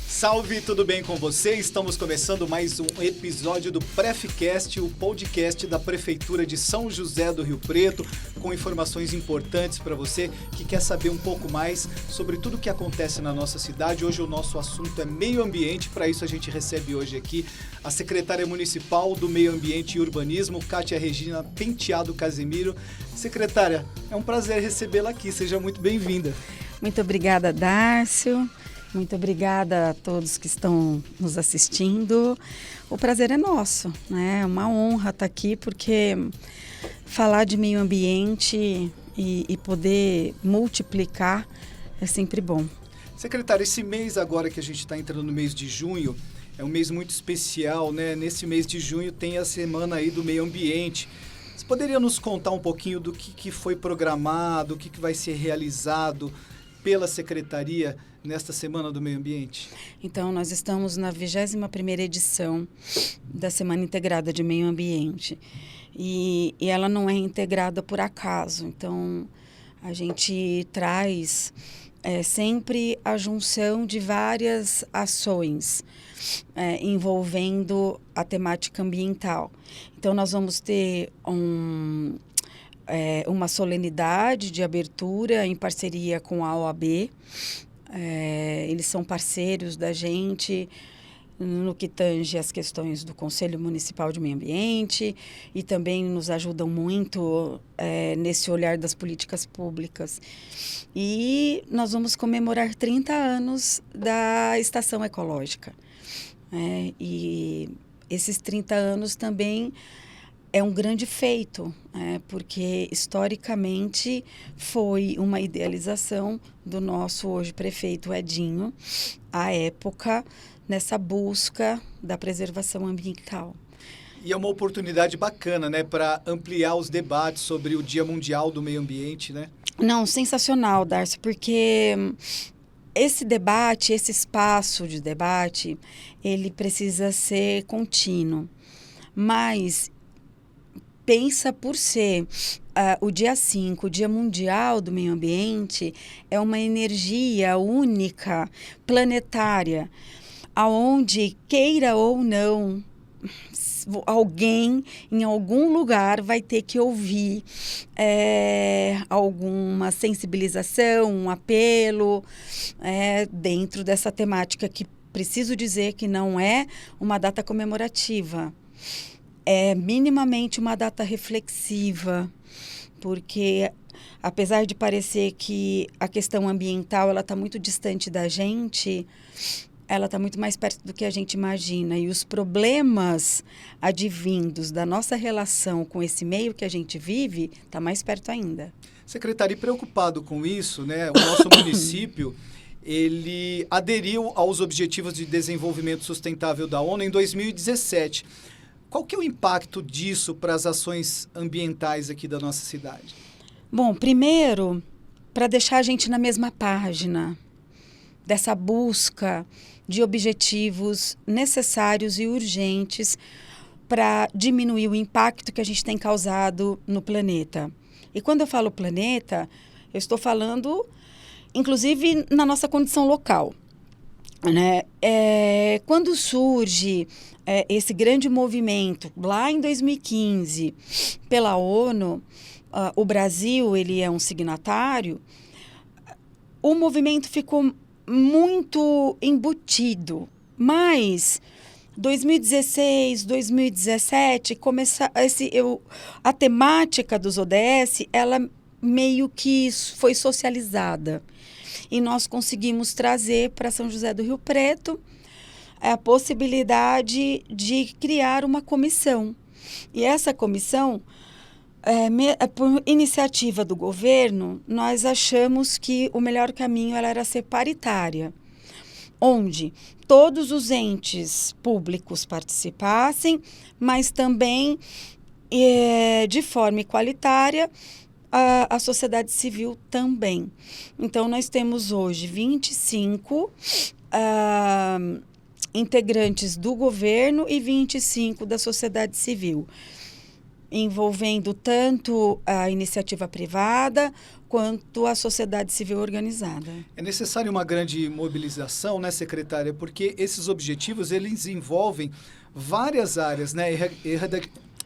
Salve, tudo bem com você? Estamos começando mais um episódio do Prefcast, o podcast da Prefeitura de São José do Rio Preto, com informações importantes para você que quer saber um pouco mais sobre tudo o que acontece na nossa cidade. Hoje o nosso assunto é meio ambiente, para isso a gente recebe hoje aqui a secretária municipal do Meio Ambiente e Urbanismo, Kátia Regina Penteado Casimiro. Secretária, é um prazer recebê-la aqui, seja muito bem-vinda. Muito obrigada, Dárcio. Muito obrigada a todos que estão nos assistindo. O prazer é nosso, né? É uma honra estar aqui, porque falar de meio ambiente e poder multiplicar é sempre bom. Secretária, esse mês agora que a gente está entrando no mês de junho, é um mês muito especial, né? Nesse mês de junho tem a semana aí do meio ambiente. Você poderia nos contar um pouquinho do que foi programado, o que vai ser realizado pela Secretaria nesta Semana do Meio Ambiente? Então, nós estamos na 21ª edição da Semana Integrada de Meio Ambiente. E ela não é integrada por acaso. Então, a gente traz sempre a junção de várias ações envolvendo a temática ambiental. Então, nós vamos ter uma solenidade de abertura em parceria com a OAB. Eles são parceiros da gente no que tange as questões do Conselho Municipal de Meio Ambiente e também nos ajudam muito nesse olhar das políticas públicas. E nós vamos comemorar 30 anos da Estação Ecológica. E esses 30 anos também é um grande feito, porque historicamente foi uma idealização do nosso hoje prefeito Edinho, à época, nessa busca da preservação ambiental. E é uma oportunidade bacana, né, para ampliar os debates sobre o Dia Mundial do Meio Ambiente, né? Não, sensacional, Darcy, porque esse debate, esse espaço de debate, ele precisa ser contínuo, mas pensa por ser o dia 5, o Dia Mundial do Meio Ambiente, é uma energia única, planetária, aonde, queira ou não, alguém em algum lugar vai ter que ouvir alguma sensibilização, um apelo dentro dessa temática, que preciso dizer que não é uma data comemorativa. É minimamente uma data reflexiva, porque apesar de parecer que a questão ambiental ela está muito distante da gente, ela está muito mais perto do que a gente imagina. E os problemas advindos da nossa relação com esse meio que a gente vive está mais perto ainda. Secretário, e preocupado com isso, né, o nosso município ele aderiu aos Objetivos de Desenvolvimento Sustentável da ONU em 2017. Qual que é o impacto disso para as ações ambientais aqui da nossa cidade? Bom, primeiro, para deixar a gente na mesma página dessa busca de objetivos necessários e urgentes para diminuir o impacto que a gente tem causado no planeta. E quando eu falo planeta, eu estou falando, inclusive, na nossa condição local, né? Quando surge esse grande movimento, lá em 2015, pela ONU, o Brasil ele é um signatário, o movimento ficou muito embutido, mas 2016, 2017, a temática dos ODS, ela meio que foi socializada. E nós conseguimos trazer para São José do Rio Preto a possibilidade de criar uma comissão. E essa comissão, por iniciativa do governo, nós achamos que o melhor caminho era ser paritária, onde todos os entes públicos participassem, mas também, de forma igualitária, a sociedade civil também. Então, nós temos hoje 25 integrantes do governo e 25 da sociedade civil, envolvendo tanto a iniciativa privada quanto a sociedade civil organizada. É necessário uma grande mobilização, né, secretária? Porque esses objetivos, eles envolvem várias áreas, né?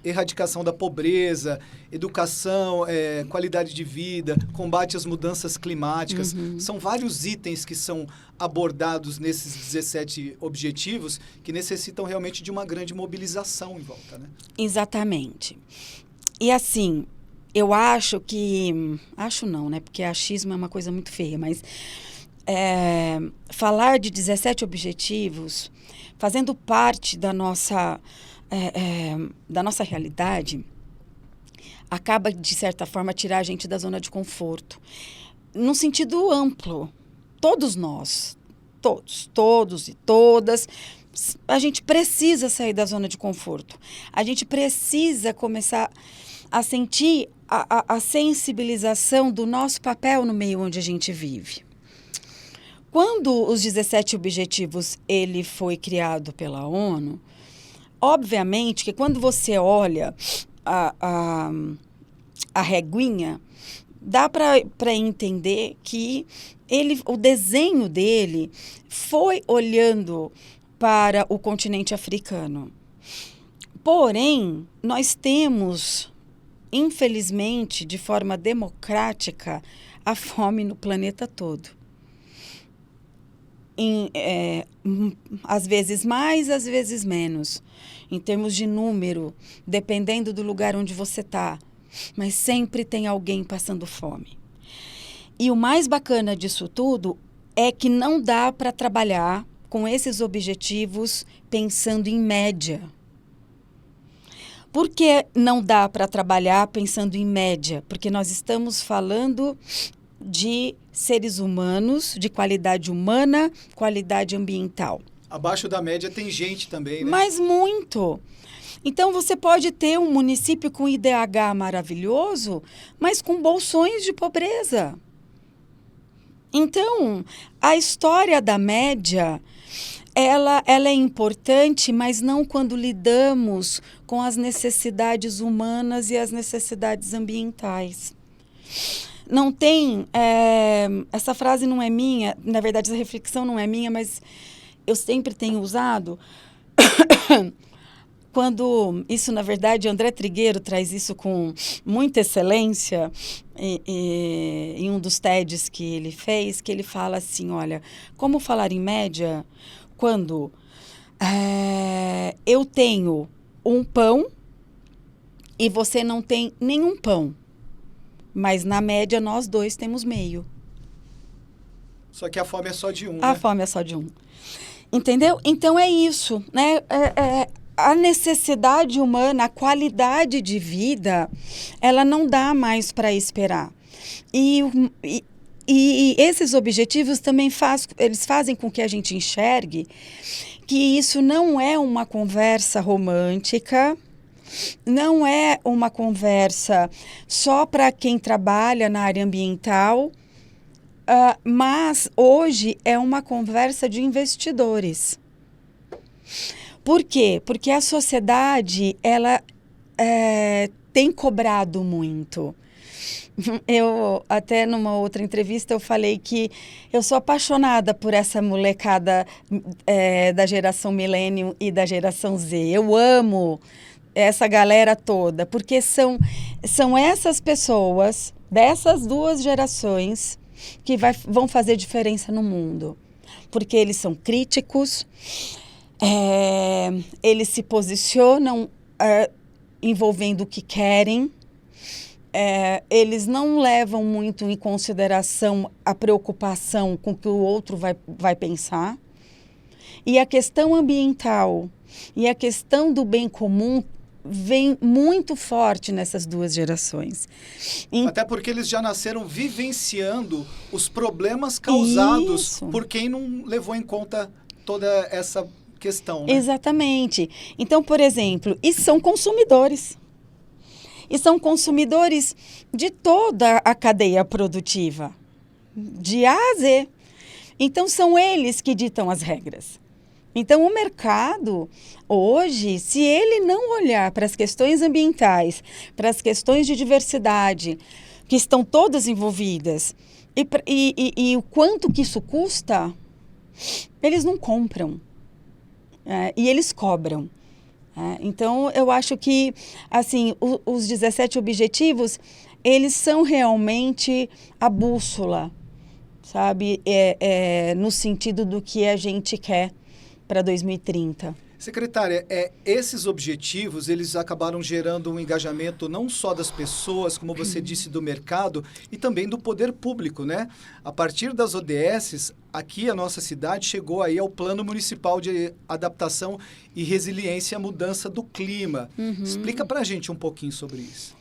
Erradicação da pobreza, educação, qualidade de vida, combate às mudanças climáticas. São vários itens que são abordados nesses 17 objetivos que necessitam realmente de uma grande mobilização em volta, né? Exatamente. E assim, eu acho que... Acho não, né? Porque achismo é uma coisa muito feia, mas falar de 17 objetivos, fazendo parte da nossa realidade, acaba, de certa forma, tirar a gente da zona de conforto. Num sentido amplo, todos nós, todos e todas, a gente precisa sair da zona de conforto. A gente precisa começar a sentir a sensibilização do nosso papel no meio onde a gente vive. Quando os 17 objetivos ele foi criado pela ONU, obviamente que quando você olha a reguinha, dá para entender que o desenho dele foi olhando para o continente africano. Porém, nós temos, infelizmente, de forma democrática, a fome no planeta todo. Às vezes mais, às vezes menos, em termos de número, dependendo do lugar onde você está. Mas sempre tem alguém passando fome. E o mais bacana disso tudo é que não dá para trabalhar com esses objetivos pensando em média. Por que não dá para trabalhar pensando em média? Porque nós estamos falando de seres humanos, de qualidade humana, qualidade ambiental. Abaixo da média tem gente também, né? Mas muito. Então, você pode ter um município com IDH maravilhoso, mas com bolsões de pobreza. Então, a história da média, ela é importante, mas não quando lidamos com as necessidades humanas e as necessidades ambientais. Não tem... essa frase não é minha, na verdade, essa reflexão não é minha, mas eu sempre tenho usado... Quando isso, na verdade, André Trigueiro traz isso com muita excelência em um dos TEDs que ele fez, que ele fala assim, olha, como falar em média quando eu tenho um pão e você não tem nenhum pão, mas na média nós dois temos meio. Só que a fome é só de um, A fome é só de um. Entendeu? Então é isso, né? A necessidade humana, a qualidade de vida, ela não dá mais para esperar. E esses objetivos também eles fazem com que a gente enxergue que isso não é uma conversa romântica, não é uma conversa só para quem trabalha na área ambiental, mas hoje é uma conversa de investidores. Por quê? Porque a sociedade, ela tem cobrado muito. Eu, até numa outra entrevista, eu falei que eu sou apaixonada por essa molecada da geração Millennium e da geração Z. Eu amo essa galera toda, porque são essas pessoas, dessas duas gerações, que vão fazer diferença no mundo. Porque eles são críticos, eles se posicionam envolvendo o que querem, eles não levam muito em consideração a preocupação com o que o outro vai pensar. E a questão ambiental e a questão do bem comum vem muito forte nessas duas gerações. Até porque eles já nasceram vivenciando os problemas causados por quem não levou em conta toda essa questão, né? Exatamente. Então, por exemplo, e são consumidores. E são consumidores de toda a cadeia produtiva, de A a Z. Então, são eles que ditam as regras. Então, o mercado, hoje, se ele não olhar para as questões ambientais, para as questões de diversidade, que estão todas envolvidas, e o quanto que isso custa, eles não compram. E eles cobram. Então, eu acho que, assim, os 17 objetivos, eles são realmente a bússola, sabe? No sentido do que a gente quer para 2030. Secretária, esses objetivos, eles acabaram gerando um engajamento não só das pessoas, como você disse, do mercado e também do poder público, né? A partir das ODSs, aqui a nossa cidade chegou aí ao Plano Municipal de Adaptação e Resiliência à Mudança do Clima. Explica pra gente um pouquinho sobre isso.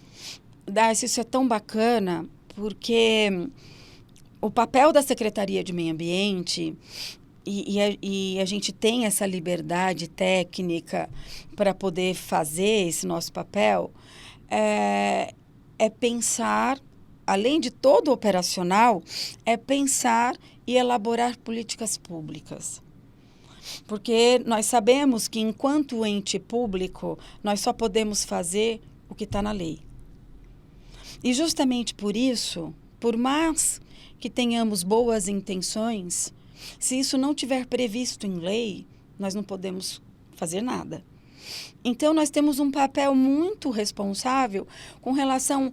Darcy, isso é tão bacana, porque o papel da Secretaria de Meio Ambiente... E a gente tem essa liberdade técnica para poder fazer esse nosso papel, é pensar, além de todo o operacional, é pensar e elaborar políticas públicas. Porque nós sabemos que, enquanto ente público, nós só podemos fazer o que está na lei. E justamente por isso, por mais que tenhamos boas intenções, se isso não tiver previsto em lei, nós não podemos fazer nada. Então, nós temos um papel muito responsável com relação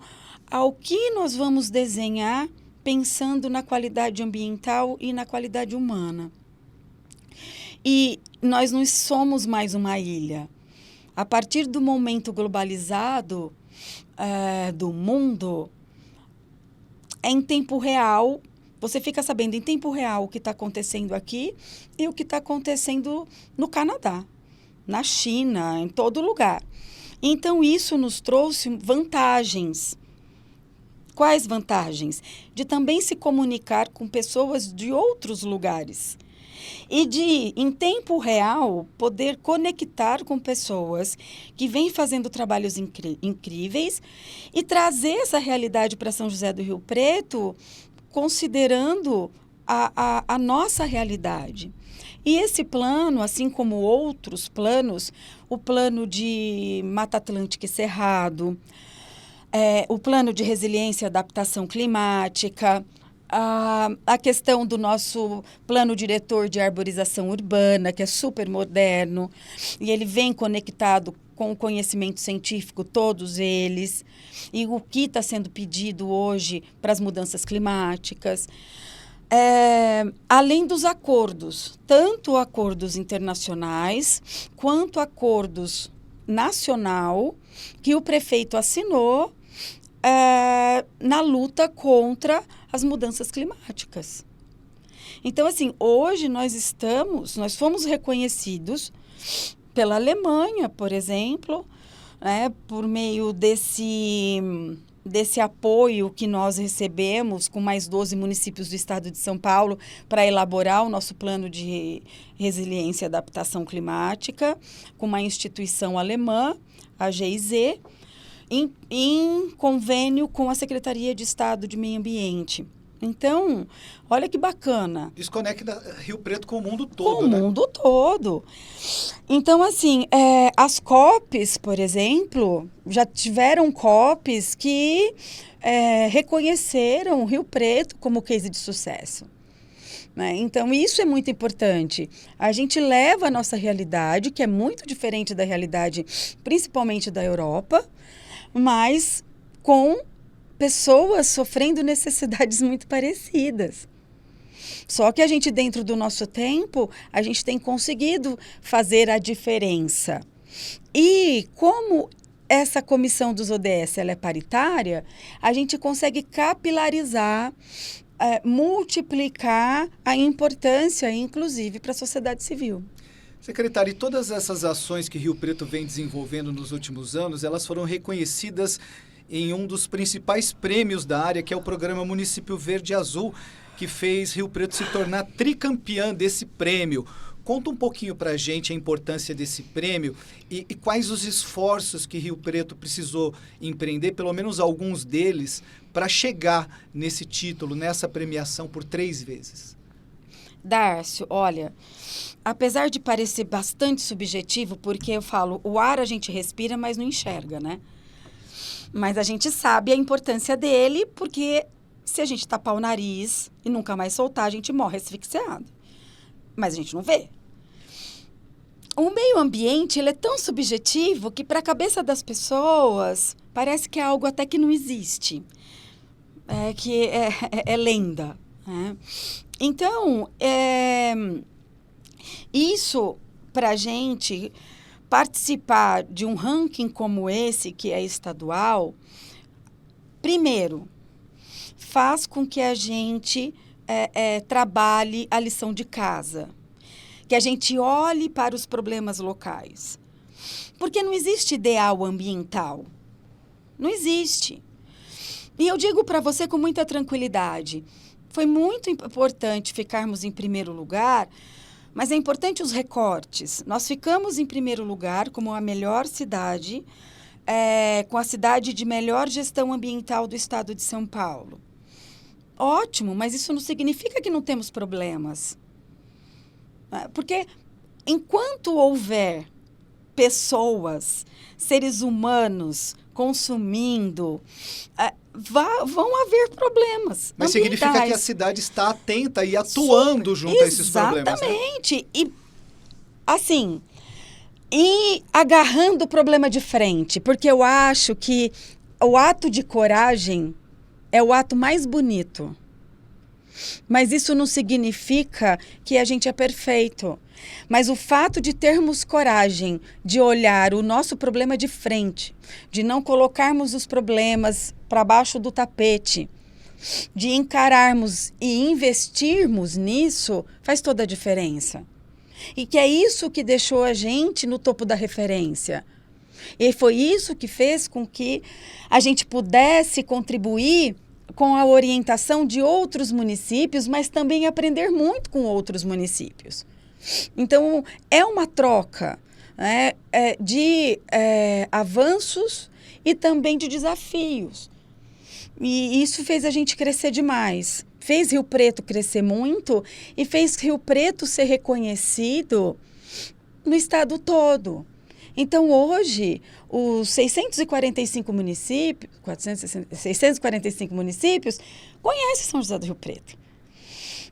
ao que nós vamos desenhar pensando na qualidade ambiental e na qualidade humana. E nós não somos mais uma ilha. A partir do momento globalizado do mundo, em tempo real, você fica sabendo em tempo real o que está acontecendo aqui e o que está acontecendo no Canadá, na China, em todo lugar. Então, isso nos trouxe vantagens. Quais vantagens? De também se comunicar com pessoas de outros lugares. E de, em tempo real, poder conectar com pessoas que vêm fazendo trabalhos incríveis e trazer essa realidade para São José do Rio Preto, considerando a nossa realidade. E esse plano, assim como outros planos, o plano de Mata Atlântica e Cerrado, o plano de resiliência e adaptação climática, a questão do nosso plano diretor de arborização urbana, que é super moderno, e ele vem conectado com o conhecimento científico, todos eles, e o que está sendo pedido hoje para as mudanças climáticas. Além dos acordos, tanto acordos internacionais quanto acordos nacional, que o prefeito assinou na luta contra as mudanças climáticas. Então, assim, hoje nós fomos reconhecidos pela Alemanha, por exemplo, por meio desse apoio que nós recebemos com mais 12 municípios do estado de São Paulo para elaborar o nosso plano de resiliência e adaptação climática, com uma instituição alemã, a GIZ, em convênio com a Secretaria de Estado de Meio Ambiente. Então, olha que bacana. Isso conecta Rio Preto com o mundo todo, com o mundo todo. Então, assim, as COPs, por exemplo, já tiveram COPs que reconheceram Rio Preto como case de sucesso. Né? Então, isso é muito importante. A gente leva a nossa realidade, que é muito diferente da realidade, principalmente da Europa, mas com pessoas sofrendo necessidades muito parecidas. Só que a gente, dentro do nosso tempo, a gente tem conseguido fazer a diferença. E como essa comissão dos ODS ela é paritária, a gente consegue capilarizar, multiplicar a importância, inclusive, para a sociedade civil. Secretária, e todas essas ações que Rio Preto vem desenvolvendo nos últimos anos, elas foram reconhecidas em um dos principais prêmios da área, que é o Programa Município Verde e Azul, que fez Rio Preto se tornar tricampeã desse prêmio. Conta um pouquinho para a gente a importância desse prêmio e quais os esforços que Rio Preto precisou empreender, pelo menos alguns deles, para chegar nesse título, nessa premiação por 3 vezes. Dárcio, olha, apesar de parecer bastante subjetivo, porque eu falo, o ar a gente respira, mas não enxerga, né? Mas a gente sabe a importância dele, porque se a gente tapar o nariz e nunca mais soltar, a gente morre asfixiado. Mas a gente não vê. O meio ambiente, ele é tão subjetivo que para a cabeça das pessoas parece que é algo até que não existe. Que é lenda. Né? Então, isso para a gente participar de um ranking como esse, que é estadual, primeiro, faz com que a gente trabalhe a lição de casa, que a gente olhe para os problemas locais. Porque não existe ideal ambiental. Não existe. E eu digo para você com muita tranquilidade, foi muito importante ficarmos em primeiro lugar, mas é importante os recortes. Nós ficamos em primeiro lugar como a melhor cidade, com a cidade de melhor gestão ambiental do estado de São Paulo. Ótimo, mas isso não significa que não temos problemas. Porque enquanto houver pessoas, seres humanos consumindo, vão haver problemas. Mas significa que a cidade está atenta e atuando junto a esses problemas. Exatamente. Né? E, assim, agarrando o problema de frente. Porque eu acho que o ato de coragem é o ato mais bonito. Mas isso não significa que a gente é perfeito. Mas o fato de termos coragem de olhar o nosso problema de frente, de não colocarmos os problemas para baixo do tapete, de encararmos e investirmos nisso, faz toda a diferença. E que é isso que deixou a gente no topo da referência. E foi isso que fez com que a gente pudesse contribuir com a orientação de outros municípios, mas também aprender muito com outros municípios. Então, é uma troca de avanços e também de desafios. E isso fez a gente crescer demais. Fez Rio Preto crescer muito e fez Rio Preto ser reconhecido no estado todo. Então, hoje, os 645 municípios conhecem São José do Rio Preto.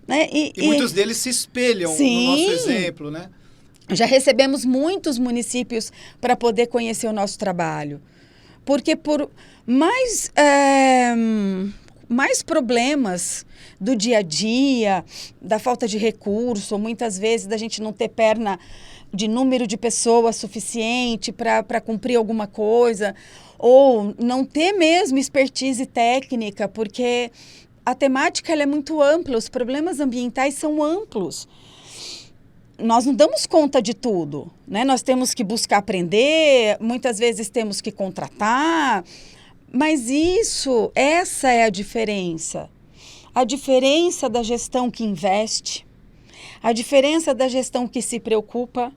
Né? E muitos deles se espelham sim, no nosso exemplo, né? Já recebemos muitos municípios para poder conhecer o nosso trabalho. Porque por mais problemas do dia a dia, da falta de recurso, ou muitas vezes da gente não ter perna de número de pessoas suficiente para cumprir alguma coisa, ou não ter mesmo expertise técnica, porque a temática ela é muito ampla, os problemas ambientais são amplos. Nós não damos conta de tudo, né? Nós temos que buscar aprender, muitas vezes temos que contratar, mas essa é a diferença. A diferença da gestão que investe, a diferença da gestão que se preocupa.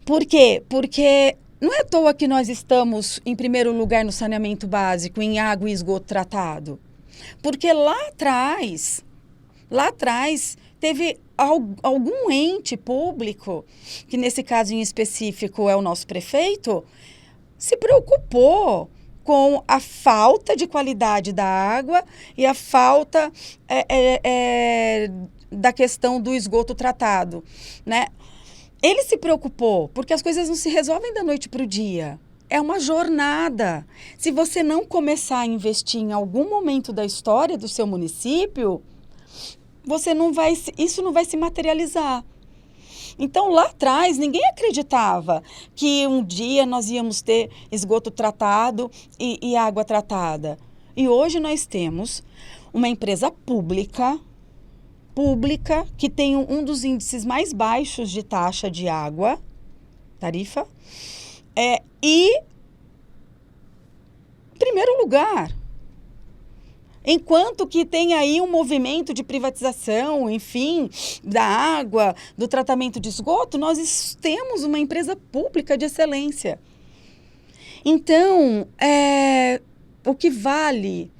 Por quê? Porque não é à toa que nós estamos em primeiro lugar no saneamento básico, em água e esgoto tratado. Porque lá atrás teve algum ente público, que nesse caso em específico é o nosso prefeito, se preocupou com a falta de qualidade da água e a falta da questão do esgoto tratado, né? Ele se preocupou, porque as coisas não se resolvem da noite para o dia. É uma jornada. Se você não começar a investir em algum momento da história do seu município, isso não vai se materializar. Então, lá atrás, ninguém acreditava que um dia nós íamos ter esgoto tratado e água tratada. E hoje nós temos uma empresa pública, que tem um dos índices mais baixos de taxa de água, tarifa, e primeiro lugar. Enquanto que tem aí um movimento de privatização, enfim, da água, do tratamento de esgoto, nós temos uma empresa pública de excelência. Então, o que vale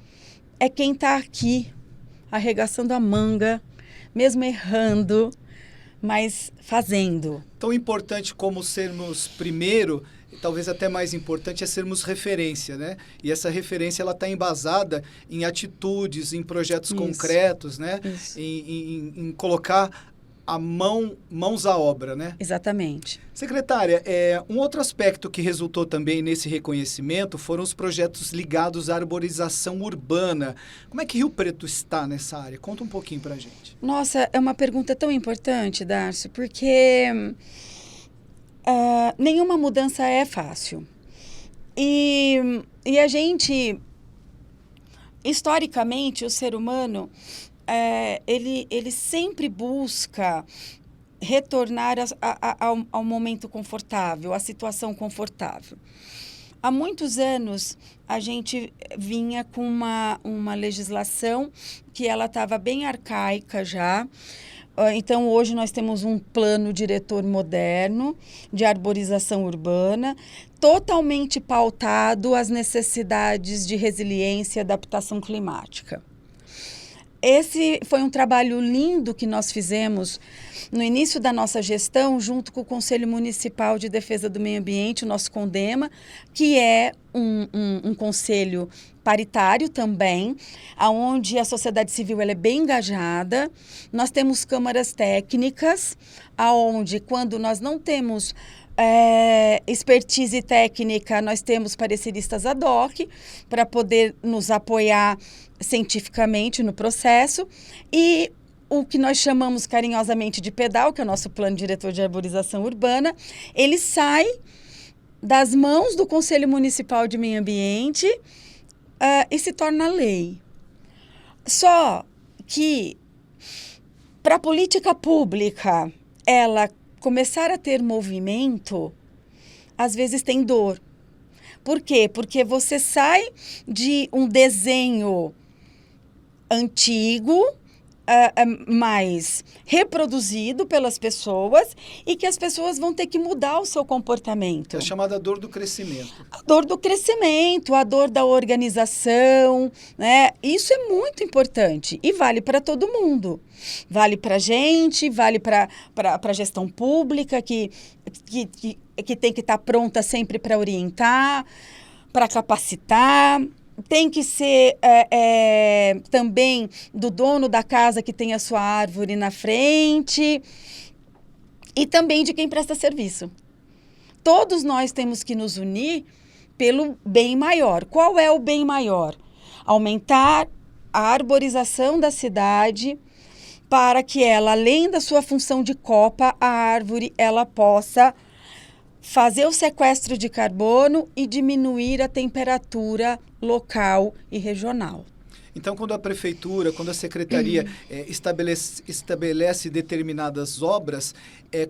é quem está aqui, arregaçando a manga, mesmo errando, mas fazendo. Tão importante como sermos primeiro, e talvez até mais importante, é sermos referência, né? E essa referência ela está embasada em atitudes, em projetos concretos, né? Em colocar mãos à obra, né? Exatamente. Secretária, um outro aspecto que resultou também nesse reconhecimento foram os projetos ligados à arborização urbana. Como é que Rio Preto está nessa área? Conta um pouquinho pra gente. Nossa, é uma pergunta tão importante, Darcy, porque nenhuma mudança é fácil. E a gente, historicamente, o ser humano, ele sempre busca retornar ao momento confortável, à situação confortável. Há muitos anos, a gente vinha com uma legislação que ela estava bem arcaica já. Então, hoje nós temos um plano diretor moderno de arborização urbana, totalmente pautado às necessidades de resiliência e adaptação climática. Esse foi um trabalho lindo que nós fizemos no início da nossa gestão, junto com o Conselho Municipal de Defesa do Meio Ambiente, o nosso CONDEMA, que é um conselho paritário também, onde a sociedade civil ela é bem engajada. Nós temos câmaras técnicas, onde quando nós não temos expertise técnica, nós temos pareceristas ad hoc para poder nos apoiar cientificamente no processo, e o que nós chamamos carinhosamente de PEDAL, que é o nosso Plano Diretor de Arborização Urbana, ele sai das mãos do Conselho Municipal de Meio Ambiente e se torna lei. Só que, para a política pública, ela começar a ter movimento, às vezes tem dor. Por quê? Porque você sai de um desenho antigo, mais reproduzido pelas pessoas, e que as pessoas vão ter que mudar o seu comportamento. É a chamada dor do crescimento. A dor do crescimento, a dor da organização, né? Isso é muito importante e vale para todo mundo. Vale para a gente, vale para a gestão pública, que tem que estar pronta sempre para orientar, para capacitar. Tem que ser também do dono da casa que tem a sua árvore na frente, e também de quem presta serviço. Todos nós temos que nos unir pelo bem maior. Qual é o bem maior? Aumentar a arborização da cidade, para que ela, além da sua função de copa, a árvore ela possa fazer o sequestro de carbono e diminuir a temperatura local e regional. Então, quando a prefeitura, quando a secretaria estabelece determinadas obras,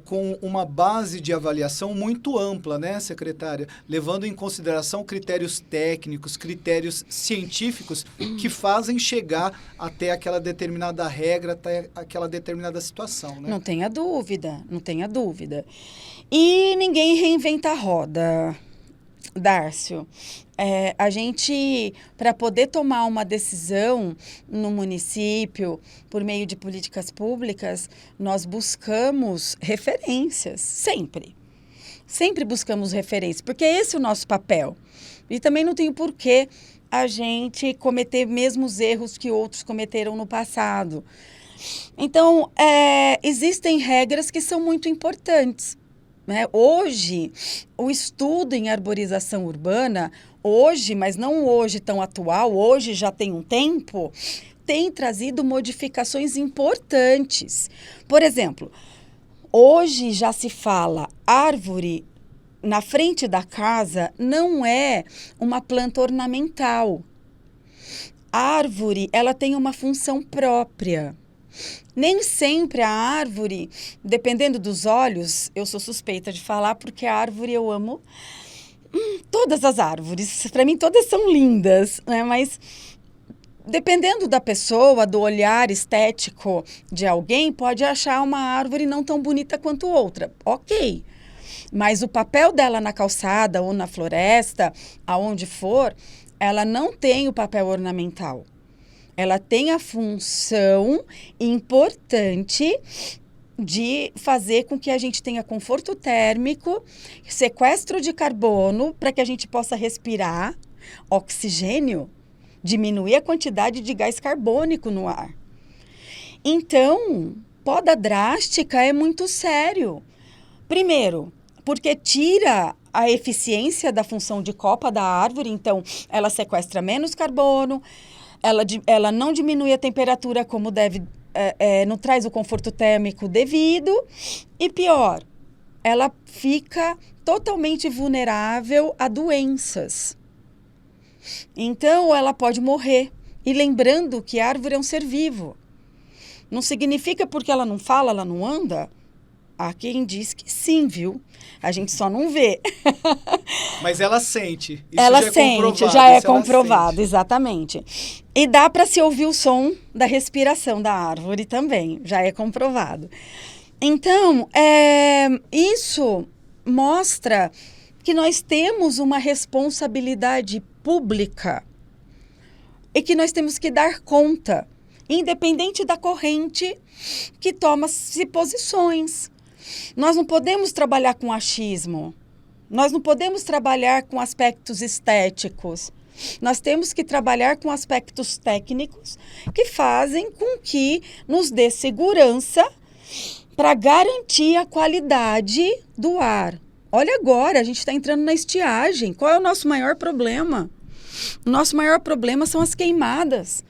com uma base de avaliação muito ampla, né, secretária? Levando em consideração critérios técnicos, critérios científicos que fazem chegar até aquela determinada regra, até aquela determinada situação, né? Não tenha dúvida, não tenha dúvida. E ninguém reinventa a roda, Dárcio. A gente, para poder tomar uma decisão no município, por meio de políticas públicas, nós buscamos referências, sempre. Sempre buscamos referências, porque esse é o nosso papel. E também não tem porquê a gente cometer mesmos erros que outros cometeram no passado. Então, existem regras que são muito importantes. Né? Hoje, o estudo em arborização urbana, mas não hoje tão atual, hoje já tem um tempo, tem trazido modificações importantes. Por exemplo, hoje já se fala árvore na frente da casa não é uma planta ornamental. A árvore, ela tem uma função própria. Nem sempre a árvore, dependendo dos olhos, eu sou suspeita de falar porque a árvore eu amo. Todas as árvores, para mim todas são lindas, né? Mas dependendo da pessoa, do olhar estético de alguém, pode achar uma árvore não tão bonita quanto outra. Ok, mas o papel dela na calçada ou na floresta, aonde for, ela não tem o papel ornamental. ela tem a função importante de fazer com que a gente tenha conforto térmico, sequestro de carbono, para que a gente possa respirar oxigênio, diminuir a quantidade de gás carbônico no ar. Então, poda drástica é muito sério. Primeiro, porque tira a eficiência da função de copa da árvore, então ela sequestra menos carbono, ela não diminui a temperatura como deve, não traz o conforto térmico devido, e pior, ela fica totalmente vulnerável a doenças. Então, ela pode morrer. E lembrando que a árvore é um ser vivo. Não significa porque ela não fala, ela não anda. Há quem diz que sim, viu? A gente só não vê. Mas ela sente. Isso ela já sente, já é comprovado, exatamente. E dá para se ouvir o som da respiração da árvore também, já é comprovado. Então, isso mostra que nós temos uma responsabilidade pública e que nós temos que dar conta, independente da corrente que toma-se posições. Nós não podemos trabalhar com achismo, nós não podemos trabalhar com aspectos estéticos, nós temos que trabalhar com aspectos técnicos que fazem com que nos dê segurança para garantir a qualidade do ar. Olha agora, a gente está entrando na estiagem. Qual é o nosso maior problema? O nosso maior problema são as queimadas.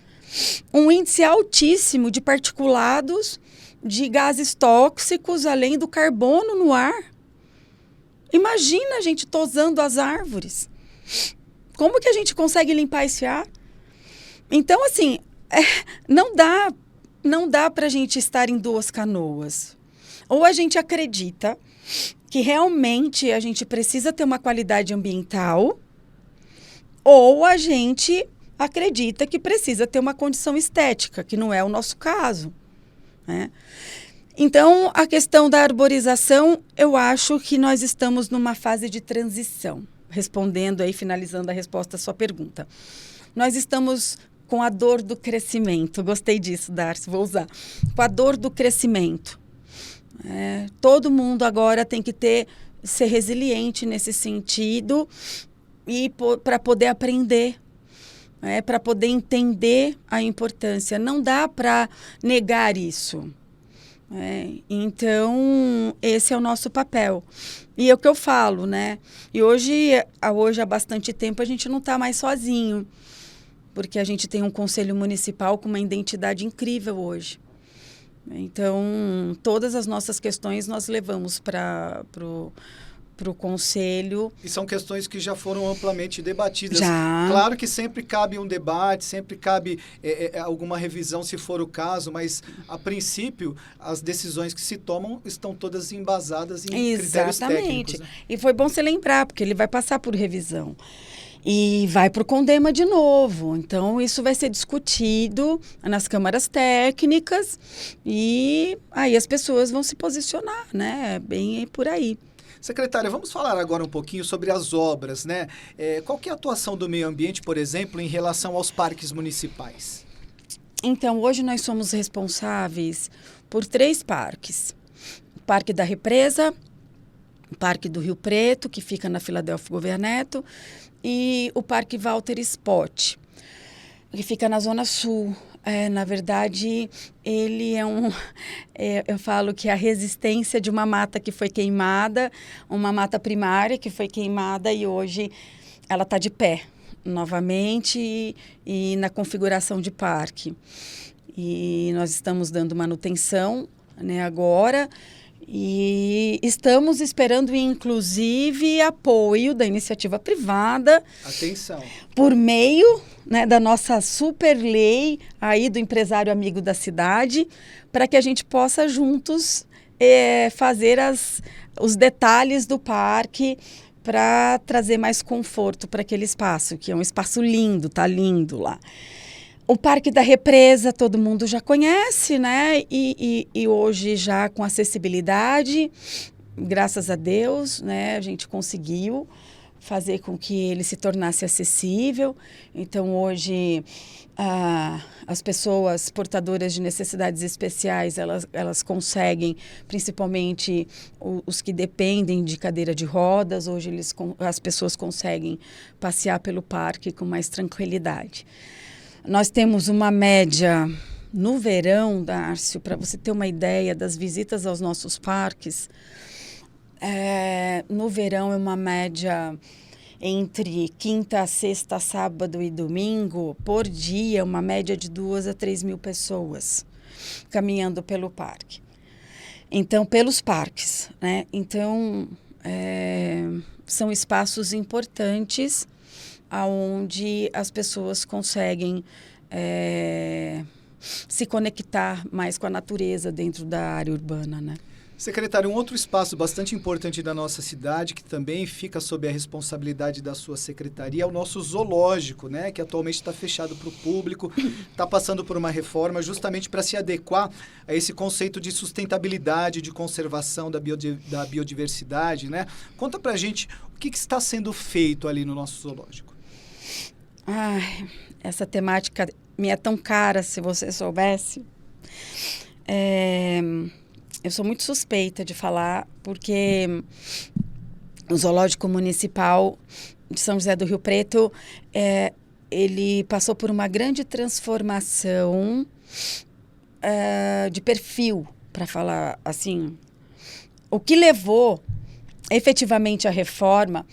Um índice altíssimo de particulados, de gases tóxicos, além do carbono no ar. Imagina a gente tosando as árvores. Como que a gente consegue limpar esse ar? Então, assim, não dá para a gente estar em duas canoas. Ou a gente acredita que realmente a gente precisa ter uma qualidade ambiental, ou a gente acredita que precisa ter uma condição estética, que não é o nosso caso, né? Então, a questão da arborização, eu acho que nós estamos numa fase de transição. Respondendo aí, finalizando a resposta à sua pergunta. Nós estamos com a dor do crescimento. Gostei disso, Darcy, vou usar. Com a dor do crescimento. Todo mundo agora tem que ser resiliente nesse sentido e para poder aprender, para poder entender a importância. Não dá para negar isso. Então, esse é o nosso papel. E é o que eu falo, né? E hoje há bastante tempo, a gente não está mais sozinho, porque a gente tem um conselho municipal com uma identidade incrível hoje. Então, todas as nossas questões nós levamos para o conselho. E são questões que já foram amplamente debatidas. Já. Claro que sempre cabe um debate, sempre cabe alguma revisão, se for o caso, mas, a princípio, as decisões que se tomam estão todas embasadas em critérios técnicos. Né? E foi bom você lembrar, porque ele vai passar por revisão. E vai para o CONDEMA de novo. Então, isso vai ser discutido nas câmaras técnicas e aí as pessoas vão se posicionar, né? Bem por aí. Secretária, vamos falar agora um pouquinho sobre as obras, né? Qual que é a atuação do meio ambiente, por exemplo, em relação aos parques municipais? Então, hoje nós somos responsáveis por 3 parques. O Parque da Represa, o Parque do Rio Preto, que fica na Filadélfia Gouverneur Neto, e o Parque Walter Spott, que fica na Zona Sul. Na verdade, ele eu falo que é a resistência de uma mata que foi queimada, uma mata primária que foi queimada e hoje ela está de pé novamente e na configuração de parque. E nós estamos dando manutenção, né, agora. E estamos esperando, inclusive, apoio da iniciativa privada. Atenção. Por meio, né, da nossa super lei aí do empresário amigo da cidade, para que a gente possa juntos fazer os detalhes do parque para trazer mais conforto para aquele espaço, que é um espaço lindo, tá lindo lá. O Parque da Represa todo mundo já conhece, né? E hoje já com acessibilidade, graças a Deus, né? A gente conseguiu fazer com que ele se tornasse acessível. Então, hoje, as pessoas portadoras de necessidades especiais, elas conseguem, principalmente os que dependem de cadeira de rodas, hoje as pessoas conseguem passear pelo parque com mais tranquilidade. Nós temos uma média no verão, Darcio, para você ter uma ideia das visitas aos nossos parques. No verão é uma média entre quinta, sexta, sábado e domingo, por dia, uma média de 2 a 3 mil pessoas caminhando pelo parque. Então, pelos parques, né? Então, são espaços importantes onde as pessoas conseguem se conectar mais com a natureza dentro da área urbana, né? Secretário, um outro espaço bastante importante da nossa cidade, que também fica sob a responsabilidade da sua secretaria, é o nosso zoológico, né? Que atualmente está fechado para o público, está passando por uma reforma justamente para se adequar a esse conceito de sustentabilidade, de conservação da biodiversidade, né? Conta para a gente o que está sendo feito ali no nosso zoológico. Ai, essa temática me é tão cara, se você soubesse. Eu sou muito suspeita de falar, porque o Zoológico Municipal de São José do Rio Preto, ele passou por uma grande transformação de perfil, para falar assim. O que levou efetivamente à reforma,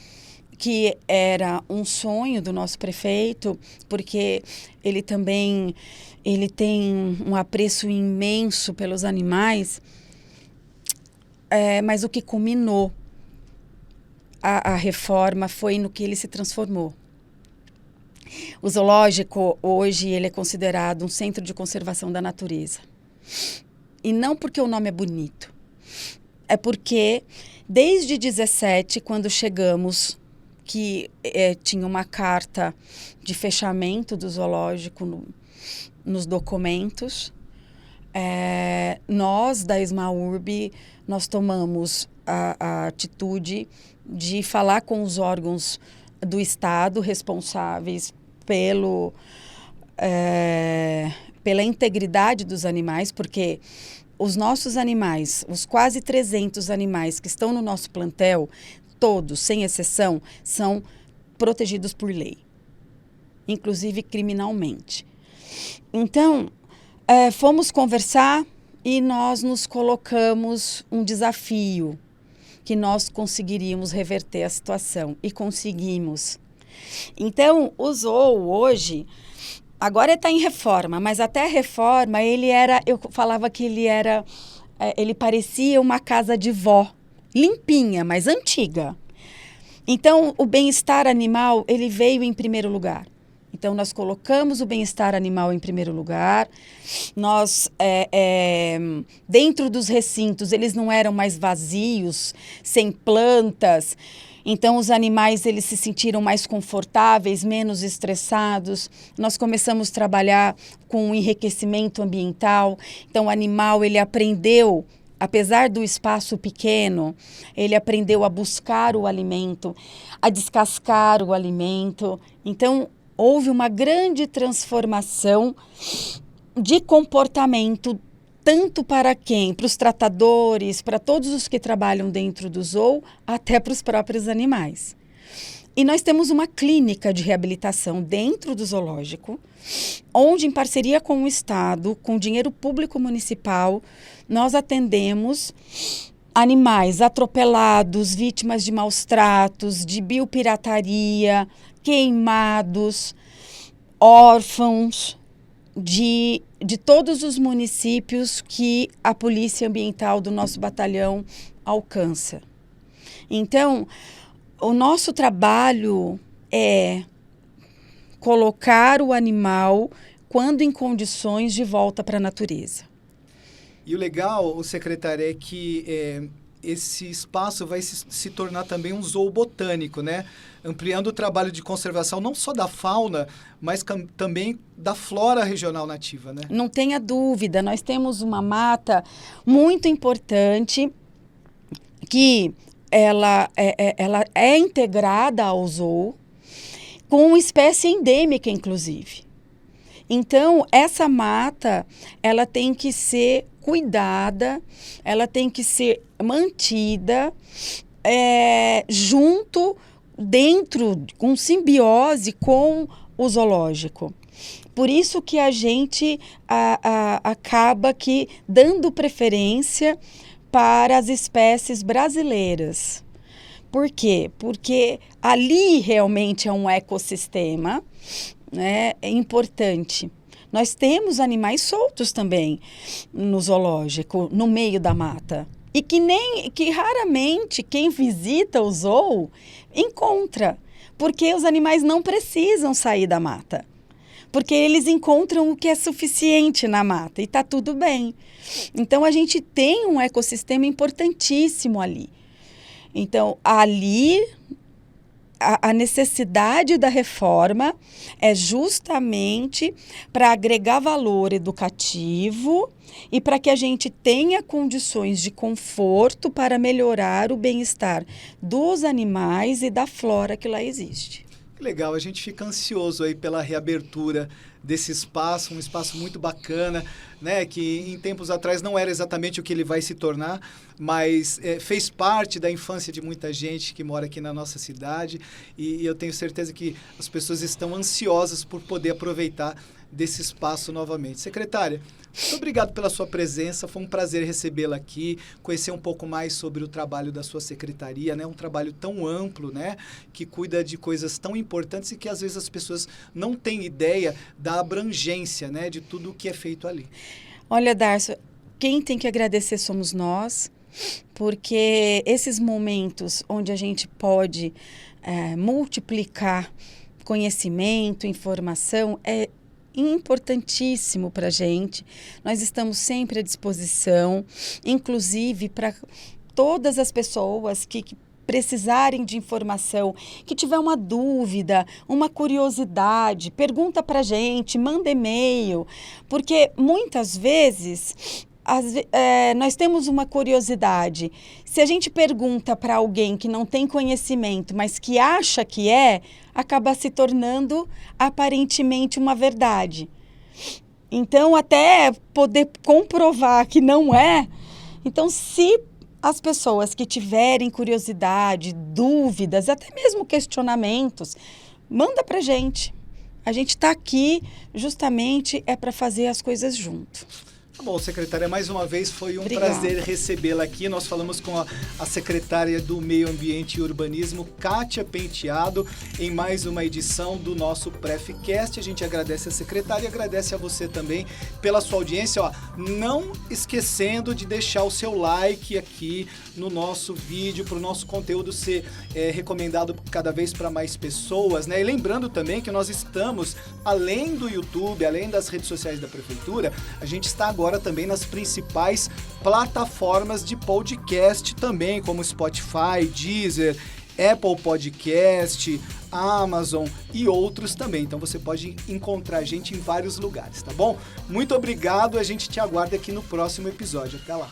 que era um sonho do nosso prefeito, porque ele tem um apreço imenso pelos animais, mas o que culminou a reforma foi no que ele se transformou. O zoológico, hoje, ele é considerado um centro de conservação da natureza. E não porque o nome é bonito. É porque, desde 2017, quando chegamos, que tinha uma carta de fechamento do zoológico nos documentos, nós, da Esmaurb, nós tomamos a atitude de falar com os órgãos do Estado responsáveis pela integridade dos animais, porque os nossos animais, os quase 300 animais que estão no nosso plantel, todos, sem exceção, são protegidos por lei, inclusive criminalmente. Então, fomos conversar e nós nos colocamos um desafio, que nós conseguiríamos reverter a situação, e conseguimos. Então, o zoo hoje, agora está em reforma, mas até a reforma, eu falava que ele parecia uma casa de vó, limpinha, mas antiga. Então, o bem-estar animal, ele veio em primeiro lugar. Então, nós colocamos o bem-estar animal em primeiro lugar. Nós, dentro dos recintos, eles não eram mais vazios, sem plantas. Então, os animais, eles se sentiram mais confortáveis, menos estressados. Nós começamos a trabalhar com o enriquecimento ambiental. Então, o animal, ele aprendeu, apesar do espaço pequeno, ele aprendeu a buscar o alimento, a descascar o alimento. Então, houve uma grande transformação de comportamento, tanto para quem? Para os tratadores, para todos os que trabalham dentro do zoo, até para os próprios animais. E nós temos uma clínica de reabilitação dentro do zoológico, onde, em parceria com o Estado, com dinheiro público municipal, nós atendemos animais atropelados, vítimas de maus tratos, de biopirataria, queimados, órfãos, de todos os municípios que a Polícia Ambiental do nosso batalhão alcança. Então, o nosso trabalho é colocar o animal, quando em condições, de volta para a natureza. E o legal, secretário, é que esse espaço vai se tornar também um zoo botânico, né? Ampliando o trabalho de conservação não só da fauna, mas também da flora regional nativa, né? Não tenha dúvida, nós temos uma mata muito importante que ela é integrada ao zoo, com espécie endêmica, inclusive. Então, essa mata, ela tem que ser cuidada, ela tem que ser mantida junto, dentro, com simbiose com o zoológico. Por isso que a gente acaba aqui dando preferência para as espécies brasileiras. Por quê? Porque ali realmente é um ecossistema, né, importante. Nós temos animais soltos também no zoológico, no meio da mata. E que raramente quem visita o zoo encontra. Porque os animais não precisam sair da mata. Porque eles encontram o que é suficiente na mata e está tudo bem. Então, a gente tem um ecossistema importantíssimo ali. Então, ali, a necessidade da reforma é justamente para agregar valor educativo e para que a gente tenha condições de conforto para melhorar o bem-estar dos animais e da flora que lá existe. Legal, a gente fica ansioso aí pela reabertura desse espaço, um espaço muito bacana, né, que em tempos atrás não era exatamente o que ele vai se tornar, mas fez parte da infância de muita gente que mora aqui na nossa cidade e eu tenho certeza que as pessoas estão ansiosas por poder aproveitar desse espaço novamente. Secretária, muito obrigado pela sua presença, foi um prazer recebê-la aqui, conhecer um pouco mais sobre o trabalho da sua secretaria, né? Um trabalho tão amplo, né? Que cuida de coisas tão importantes e que às vezes as pessoas não têm ideia da abrangência, né? De tudo o que é feito ali. Olha, Darcio, quem tem que agradecer somos nós, porque esses momentos onde a gente pode multiplicar conhecimento, informação, é importantíssimo para a gente. Nós estamos sempre à disposição, inclusive para todas as pessoas que precisarem de informação, que tiver uma dúvida, uma curiosidade, pergunta para a gente, manda e-mail, porque muitas vezes nós temos uma curiosidade. Se a gente pergunta para alguém que não tem conhecimento, mas que acha que acaba se tornando aparentemente uma verdade. Então, até poder comprovar que não é. Então, se as pessoas que tiverem curiosidade, dúvidas, até mesmo questionamentos, manda para a gente. A gente está aqui justamente para fazer as coisas junto. Tá bom, secretária, mais uma vez foi um Obrigada. prazer recebê-la aqui. Nós falamos com a secretária do Meio Ambiente e Urbanismo, Kátia Penteado, em mais uma edição do nosso PrefCast. A gente agradece a secretária e agradece a você também pela sua audiência. Ó, não esquecendo de deixar o seu like aqui no nosso vídeo, para o nosso conteúdo ser recomendado cada vez para mais pessoas, né? E lembrando também que nós estamos, além do YouTube, além das redes sociais da Prefeitura, a gente está agora também nas principais plataformas de podcast também, como Spotify, Deezer, Apple Podcast, Amazon e outros também. Então você pode encontrar a gente em vários lugares, tá bom? Muito obrigado, a gente te aguarda aqui no próximo episódio. Até lá!